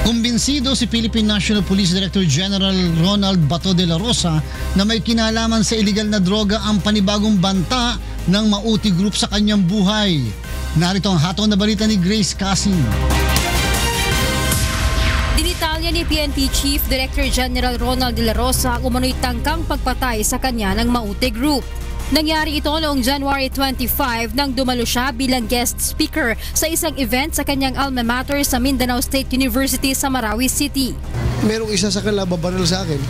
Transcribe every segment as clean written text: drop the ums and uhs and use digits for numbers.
Kumbinsido si Philippine National Police Director General Ronald Bato de la Rosa na may kinalaman sa iligal na droga ang panibagong banta ng Mauti Group sa kanyang buhay. Narito ang hatong na balita ni Grace Casin. Dinitalya ni PNP Chief Director General Ronald de la Rosa ang umano'y tangkang pagpatay sa kanya ng Mauti Group. Nangyari ito noong January 25 nang dumalo siya bilang guest speaker sa isang event sa kanyang alma mater sa Mindanao State University sa Marawi City. Merong isa sa kanila babaril sa akin.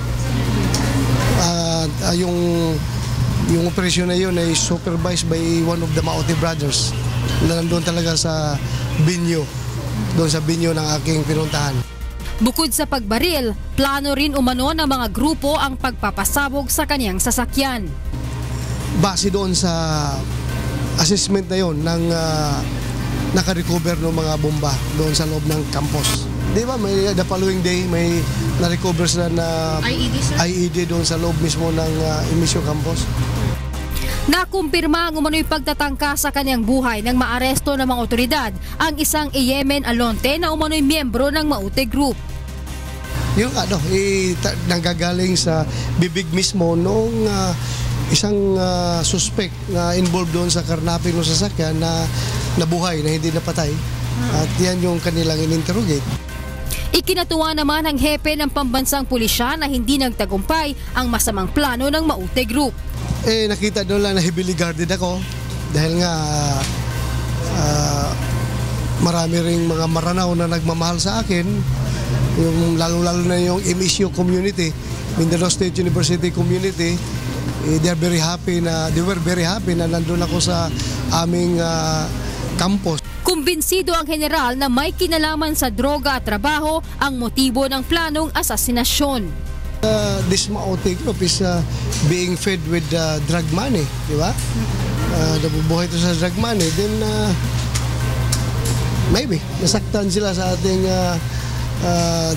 Yung operasyon na yun ay supervised by one of the Mauti brothers na nandun talaga sa binyo, doon sa binyo ng aking pinuntahan. Bukod sa pagbaril, plano rin umano ng mga grupo ang pagpapasabog sa kanyang sasakyan. Base doon sa assessment na yon ng nakarecover ng mga bomba doon sa loob ng campus. Di ba, may the following day may na-recover sila na IED doon sa loob mismo ng Emisio campus. Nakumpirma ang umano'y pagtatangka sa kanyang buhay nang maaresto ng mga otoridad ang isang Yemen Alonte na umano'y miyembro ng Mauti Group. Yung nanggagaling sa bibig mismo nung isang suspect na involved doon sa karnaping ng sasakyan na nabuhay, na hindi napatay. At yan yung kanilang in-interrogate. Ikinatuwa naman ang hepe ng pambansang pulisya na hindi nagtagumpay ang masamang plano ng Mauti Group. Nakita doon lang na heavily guarded ako dahil nga marami ring mga maranaw na nagmamahal sa akin, yung lalo-lalo na yung MSU community, Mindanao State University community. They were very happy na nandun ako sa aming campus. Kumbinsido ang general na may kinalaman sa droga at trabaho ang motibo ng planong asasinasyon. This Mauti Group is being fed with drug money, di ba? Nabubuhay ito sa drug money, then maybe nasaktan sila sa ating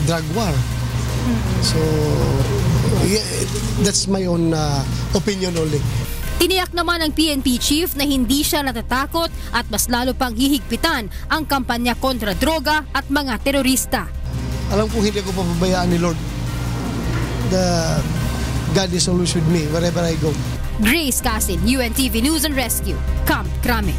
drug war. So yeah, that's my own opinion only. Tiniyak naman ng PNP chief na hindi siya natatakot at mas lalo pang hihigpitan ang kampanya kontra droga at mga terorista. Alam ko hindi ko papabayaan ni Lord. God is always with me wherever I go. Grace Casin, UNTV News and Rescue, Camp Crame.